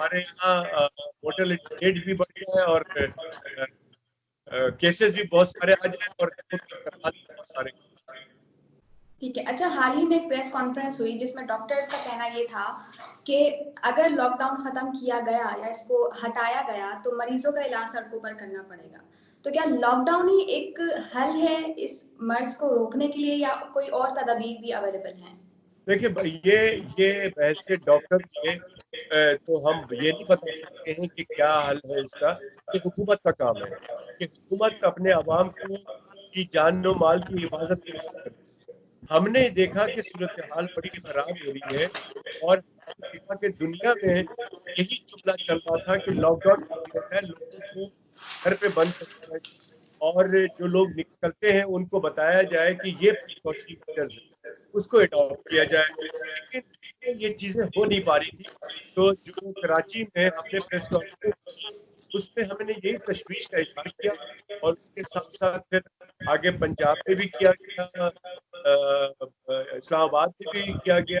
ہمارے یہاں مورٹلٹی ریٹ بھی بڑھ گیا ہے اور کیسز بھی بہت سارے آ جائیں اور بہت سارے. ٹھیک ہے. اچھا، حال ہی میں ایک پریس کانفرنس ہوئی جس میں ڈاکٹرز کا کہنا یہ تھا کہ اگر لاک ڈاؤن ختم کیا گیا یا اس کو ہٹایا گیا تو مریضوں کا علاج سڑکوں پر کرنا پڑے گا. تو کیا لاک ڈاؤن ہی ایک حل ہے اس مرض کو روکنے کے لیے یا کوئی اور تدابیر بھی اویلیبل ہیں؟ دیکھیے یہ بحث سے ڈاکٹر کے تو ہم یہ نہیں بتا سکتے ہیں کہ کیا حل ہے اس کا. یہ حکومت کا کام ہے کہ حکومت اپنے عوام کی جان و مال کی حفاظت کیسے کرے. ہم نے دیکھا کہ صورتحال بڑی خراب ہو رہی ہے اور دیکھا کہ دنیا میں یہی جملہ چل رہا تھا کہ لاک ڈاؤن کر دیا جائے, لوگوں کو گھر پہ بند کر دیا جائے اور جو لوگ نکلتے ہیں ان کو بتایا جائے کہ یہ پریکاشنری میجرز ہیں, اس کو اڈاپٹ کیا جائے. لیکن یہ چیزیں ہو نہیں پا رہی تھی. تو جو کراچی میں ہم نے پریس کانفرنس کی اس میں ہم نے یہی تشویش کا اظہار کیا اور اس کے ساتھ ساتھ پھر آگے پنجاب میں بھی کیا گیا, اسلام آباد میں بھی کیا گیا,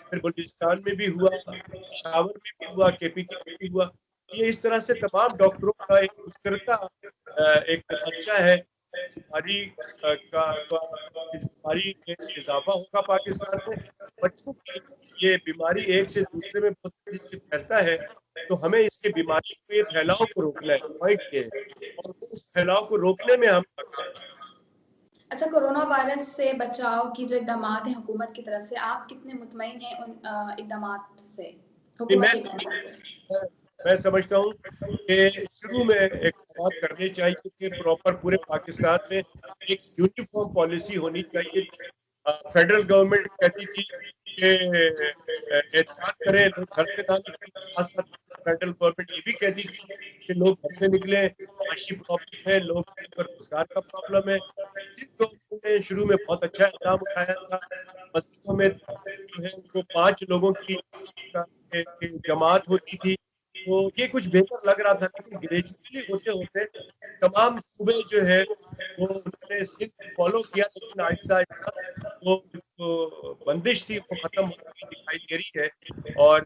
پھر بلوچستان میں بھی ہوا, پشاور میں بھی ہوا, KPK میں بھی ہوا. یہ اس طرح سے تمام ڈاکٹروں کا ایک مشترکہ ایک خدشہ ہے بیماری بیماری میں اضافہ ہوگا پاکستان میں. بچوں کی یہ بیماری ایک سے دوسرے میں بہت تیزی سے پھیلتا ہے تو ہمیں اس کے بیماری کے پھیلاؤ کو روکنا ہے. پوائنٹ یہ ہے اور اس پھیلاؤ کو روکنے میں ہم ناکام ہیں. اچھا، کورونا وائرس سے بچاؤ کی جو اقدامات ہیں حکومت کی طرف سے, آپ کتنے مطمئن ہیں ان اقدامات سے حکومت کی طرف سے؟ میں سمجھتا ہوں کہ شروع میں اقدامات کرنے چاہیے کہ پراپر پورے پاکستان میں ایک یونیفارم پالیسی ہونی چاہیے. فیڈرل گورنمنٹ کہتی تھی کہ احتیاط کریں, لوگ گھر سے نہ نکلیں. ساتھ ساتھ فیڈرل گورنمنٹ یہ بھی کہتی تھی کہ لوگ گھر سے نکلیں, معاشی پرابلم ہے, لوگ پر روزگار کا پرابلم ہے. گورنمنٹ نے شروع میں بہت اچھا اقدام اٹھایا تھا. مسجدوں میں جو ہے وہ 5 لوگوں کی جماعت ہوتی تھی تو یہ کچھ بہتر لگ رہا تھا. لیکن گریجولی ہوتے ہوتے تمام صوبے جو ہے وہ انہوں نے صرف فالو کیا, لیکن آہستہ آہستہ وہ بندش تھی وہ ختم ہوتی دکھائی دے رہی ہے. اور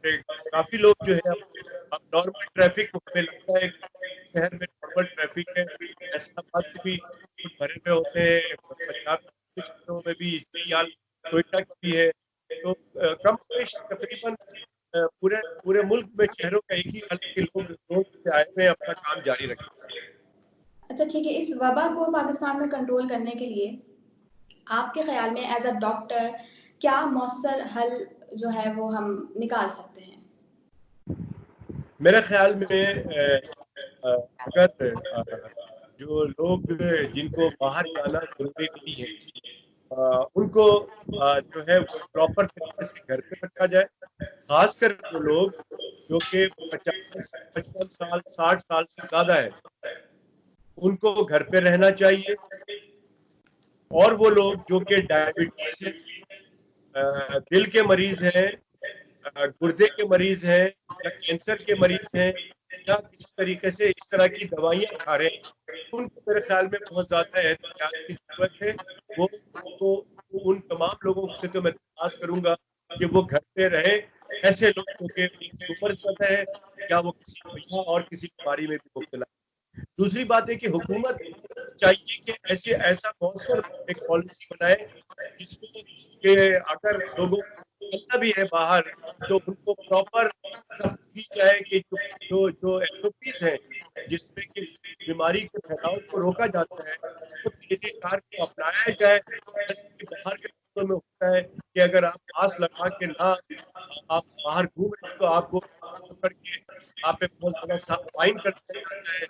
کافی لوگ جو ہے اب نارمل ٹریفک ہمیں لگتا ہے شہر میں نارمل ٹریفک ہے. فیصل آباد میں بھی بھرے ہوئے ہوتے ہیں, پنجاب کے شہروں میں بھی یہی حال, کوئٹہ کی بھی ہے. تو کم بیش تقریباً پورے ملک میں شہروں کا ایک ہی حال ہے کہ لوگ روڈ پہ آئے ہوئے اپنا کام جاری رکھیں. اچھا ٹھیک ہے. اس وبا کو پاکستان میں کنٹرول کرنے کے لیے آپ کے خیال میں ایز اے ڈاکٹر کیا مؤثر حل جو ہے وہ ہم نکال سکتے ہیں؟ میرے خیال میں اگر جو لوگ جن کو باہر جانا ضروری نہیں ہے ان کو جو ہے وہ پراپر طریقے سے گھر پہ رکھا جائے. خاص کر وہ لوگ جو کہ 50 55 سال 60 سال سے زیادہ ہے ان کو گھر پہ رہنا چاہیے. اور وہ لوگ جو کہ ڈائبٹیز ہیں, دل کے مریض ہیں, گردے کے مریض ہیں یا کینسر کے مریض ہیں یا کسی طریقے سے اس طرح کی دوائیاں کھا رہے ہیں, ان کو میرے خیال میں بہت زیادہ احتیاط کی ضرورت ہے. وہ ان تمام لوگوں سے تو میں درخواست کروں گا کہ وہ گھر پہ رہیں. ایسے لوگ جو کہ ان کی عمر زیادہ ہے یا وہ کسی اور کسی بیماری میں بھی مبتلا ہے. دوسری بات ہے کہ حکومت چاہیے کہ ایسا مؤثر ایک پالیسی بنائے جس میں کہ اگر لوگوں کو نکلنا بھی ہے باہر تو ان کو پراپر کی جائے کہ جو SOPs ہیں جس میں کہ بیماری کے پھیلاؤ کو روکا جاتا ہے وہ طریقہ کار کو اپنایا جائے. جیسے کہ باہر کے ملکوں میں ہوتا ہے کہ اگر آپ ماسک لگا کے نہ آپ باہر گھوم رہے ہیں تو آپ کو پکڑ کے آپ پہ بہت زیادہ فائن کر دیا جاتا ہے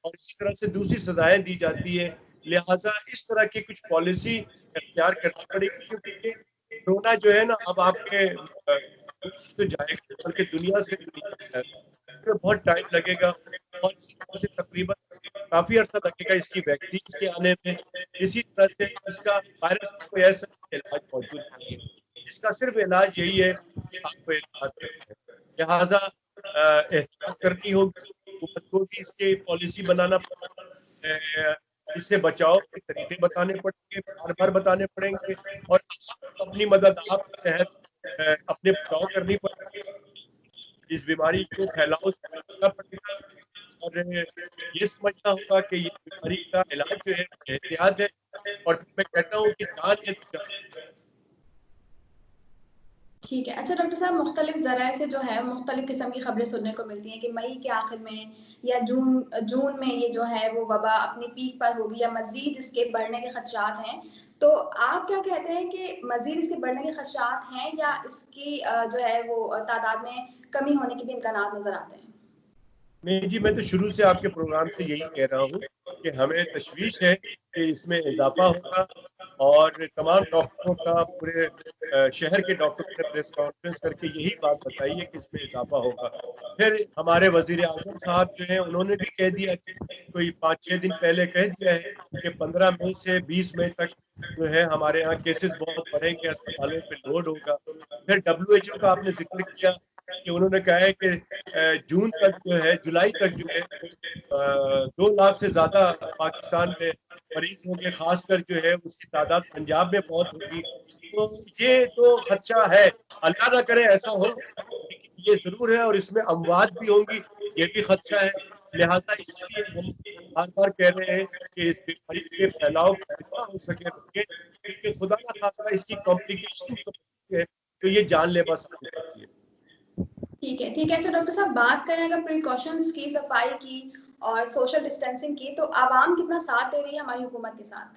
اور اسی طرح سے دوسری سزائیں دی جاتی ہے. لہٰذا اس طرح کی کچھ پالیسی اختیار کرنی پڑے گی کیونکہ یہ کورونا جو ہے نا اب آپ کے تو جائے گا بلکہ دنیا سے بھی نہیں جائے گا. بہت ٹائم لگے گا اور اسی طرح سے تقریباً کافی عرصہ لگے گا اس کی ویکسین کے آنے میں. اسی طرح سے اس کا وائرس کا کوئی ایسا علاج موجود نہیں ہے. اس کا صرف علاج یہی ہے کہ آپ کو احتیاط کرنا ہے. لہٰذا احتیاط کرنی ہوگی. حکومت کو بھی اس کی پالیسی بنانا اس سے بچاؤ کے طریقے بتانے پڑیں گے, بار بار بتانے پڑیں گے اور اپنی مدد آپ کے تحت اپنے بچاؤ کرنی پڑے گی. اس بیماری کو پھیلاؤ سے بچنا پڑے گا اور یہ سمجھنا ہوگا کہ یہ بیماری کا علاج جو ہے احتیاط ہے. اور پھر میں کہتا ہوں کہ جان ہے تو جان. ٹھیک ہے. اچھا ڈاکٹر صاحب، مختلف ذرائع سے جو ہے مختلف قسم کی خبریں سننے کو ملتی ہیں کہ مئی کے آخر میں یا جون میں یہ جو ہے وہ وبا اپنی پیک پر ہوگی یا مزید اس کے بڑھنے کے خدشات ہیں. تو آپ کیا کہتے ہیں کہ مزید اس کے بڑھنے کے خدشات ہیں یا اس کی جو ہے وہ تعداد میں کمی ہونے کے بھی امکانات نظر آتے ہیں؟ نہیں جی، میں تو شروع سے آپ کے پروگرام سے یہی کہہ رہا ہوں کہ ہمیں تشویش ہے کہ اس میں اضافہ ہوگا. اور تمام ڈاکٹروں کا، پورے شہر کے ڈاکٹروں نے پریس کانفرنس کر کے یہی بات بتائی ہے کہ اس میں اضافہ ہوگا. پھر ہمارے وزیر اعظم صاحب جو ہیں انہوں نے بھی کہہ دیا کہ کوئی 5-6 دن پہلے کہہ دیا ہے کہ 15 مئی سے 20 مئی تک جو ہے ہمارے یہاں کیسز بہت بڑھیں گے، اسپتالوں پہ لوڈ ہوگا. پھر WHO کا آپ نے ذکر کیا کہ انہوں نے کہا ہے کہ جون تک جو ہے، جولائی تک جو ہے 2 لاکھ سے زیادہ پاکستان میں مریض ہوں گے، خاص کر جو ہے اس کی تعداد پنجاب میں بہت ہوگی. تو یہ تو خدشہ ہے، اللہ نہ کرے ایسا ہو، لیکن یہ ضرور ہے. اور اس میں اموات بھی ہوں گی، یہ بھی خدشہ ہے. لہٰذا اس لیے ہم بار بار کہہ رہے ہیں کہ اس بیماری کے پھیلاؤ کو جتنا ہو سکے روکیں، کیونکہ خدا نہ خواستہ اس کی کمپلیکیشن ہے تو یہ جان لیوا ثابت ہوتی ہے. ٹھیک ہے ٹھیک ہے. اچھا ڈاکٹر صاحب، بات کریں اگر پریکاشنز کی، صفائی کی اور سوشل ڈسٹینسنگ کی، تو عوام کتنا ساتھ دے رہی ہے ہماری حکومت کے ساتھ؟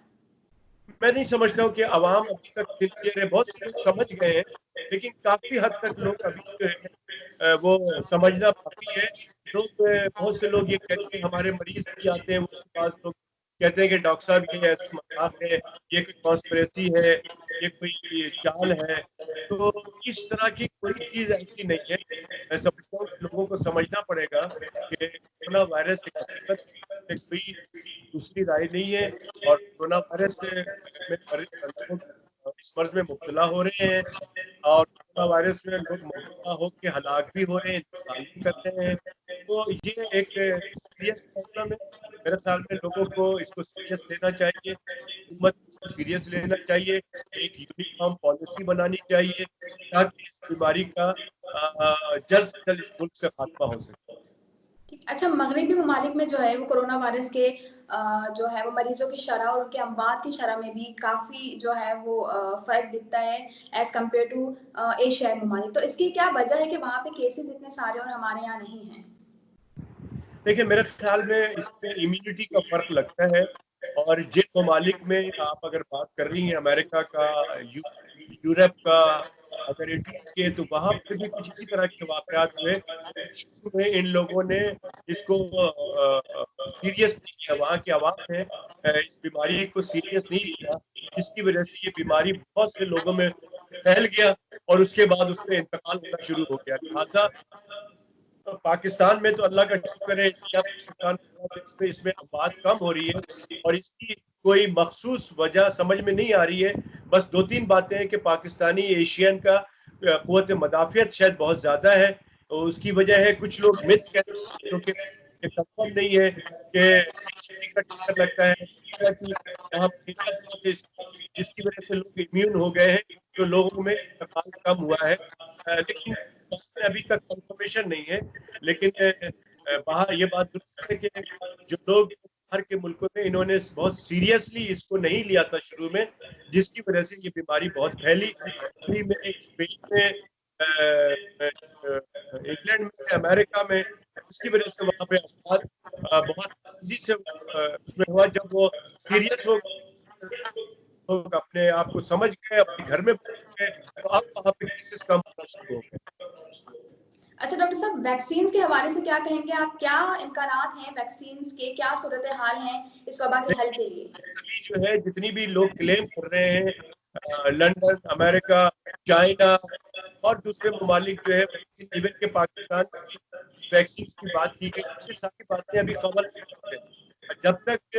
میں نہیں سمجھتا ہوں کہ عوام ابھی تک سنسیئر ہے. بہت سے لوگ سمجھ گئے ہیں لیکن کافی حد تک لوگ ابھی جو ہے وہ سمجھنا باقی ہے. لوگ، بہت سے لوگ یہ کہتے ہیں، ہمارے مریض بھی آتے ہیں، وہ پاس لوگ کہتے ہیں کہ ڈاکٹر صاحب یہ ایسا مذاق ہے، یہ کوئی کانسپریسی ہے، یہ کوئی چال ہے. تو اس طرح کی کوئی چیز ایسی نہیں ہے. میں سمجھتا ہوں کہ لوگوں کو سمجھنا پڑے گا کہ کورونا وائرس ایک حقیقت سے کوئی دوسری رائے نہیں ہے. اور کورونا وائرس سے لوگ اس مرض میں مبتلا ہو رہے ہیں اور کورونا وائرس میں لوگ مبتلا ہو کے ہلاک بھی ہو رہے ہیں، انتقال بھی کر رہے ہیں. تو یہ ایک سیریس پرابلم ہے. میرے خیال میں لوگوں کو اس کو سیریس لینا چاہیے، حکومت کو اس کو سیریس لینا چاہیے. ایک یونیفارم پالیسی بنانی چاہیے تاکہ اس بیماری کا جلد سے جلد اس ملک سے خاتمہ ہو سکے. اچھا، مغربی ممالک میں جو ہے وہ کورونا وائرس کے جو ہے وہ مریضوں کی شرح اور ان کے اموات کی شرح میں بھی کافی جو ہے وہ فرق دکھتا ہے ایز کمپیئر ٹو ایشیائی ممالک. تو اس کی کیا وجہ ہے کہ وہاں پہ کیسز اتنے سارے اور ہمارے یہاں نہیں ہیں؟ دیکھیں، میرے خیال میں اس میں امیونٹی کا فرق لگتا ہے. اور جن ممالک میں آپ اگر بات کر رہی ہیں، امریکہ کا، یورپ کا، اگر اٹلی کے، تو وہاں پہ بھی کچھ اسی طرح کے واقعات ہوئے. شروع میں ان لوگوں نے اس کو سیریس نہیں کیا، وہاں کی عوام نے اس بیماری کو سیریس نہیں لیا، جس کی وجہ سے یہ بیماری بہت سے لوگوں میں پھیل گیا اور اس کے بعد اس میں انتقال ہونا شروع ہو گیا. لہٰذا پاکستان میں تو اللہ کا شکر ہے، انڈیا پاکستان اس میں اموات کم ہو رہی ہے اور اس کی کوئی مخصوص وجہ سمجھ میں نہیں آ رہی ہے. بس 2-3 باتیں ہیں کہ پاکستانی ایشین کا قوت مدافعت شاید بہت زیادہ ہے، اور اس کی وجہ ہے کچھ لوگ مت کہتے ہیں جو کہ کنفرم نہیں ہے کہ کا ٹکر لگتا ہے کہ وہاں بہت ہے جس کی وجہ سے لوگ امیون ہو گئے ہیں، تو لوگوں میں انتقال کم ہوا ہے. لیکن اس میں ابھی تک کنفرمیشن نہیں ہے. لیکن باہر یہ بات درست ہے کہ جو لوگ باہر کے ملکوں میں، انہوں نے بہت سیریسلی اس کو نہیں لیا تھا شروع میں، جس کی وجہ سے یہ بیماری بہت پھیلی. اٹلی میں، اسپین میں، انگلینڈ میں، امریکہ میں، اس کی وجہ سے وہاں پہ افراد بہت تیزی سے اس میں ہوا. جب وہ سیریس ہو لوگ اپنے آپ کو سمجھ گئے، اپنے گھر میں بیٹھ گئے، تو اب وہاں پہ کیسز کم ہونا شروع ہو گئے. اچھا ڈاکٹر صاحب، ویکسینز کے حوالے سے کیا کہیں گے آپ؟ کیا امکانات ہیں ویکسینز کے؟ کیا صورتحال ہیں اس وبا کے حل کے لیے؟ ابھی جو ہے جتنی بھی لوگ کلیم کر رہے ہیں، لندن، امریکہ، چائنا اور دوسرے ممالک جو ہے ویکسین، ایون کہ پاکستان کی ویکسین کی بات کی گئی، یہ ساری باتیں ابھی قبل ہیں. جب تک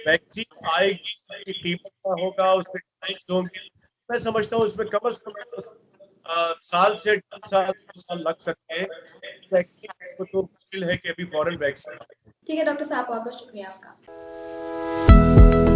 ویکسین آئے گی، اس کی قیمت کا ہوگا، اس کے ٹرائلز ہوں گے، میں سمجھتا ہوں اس میں کم از کم سال سے 2 سال لگ سکتے ہیں. ویکسین کو تو مشکل ہے کہ ابھی فوراً ویکسین. ٹھیک ہے ڈاکٹر صاحب، بہت بہت شکریہ آپ کا.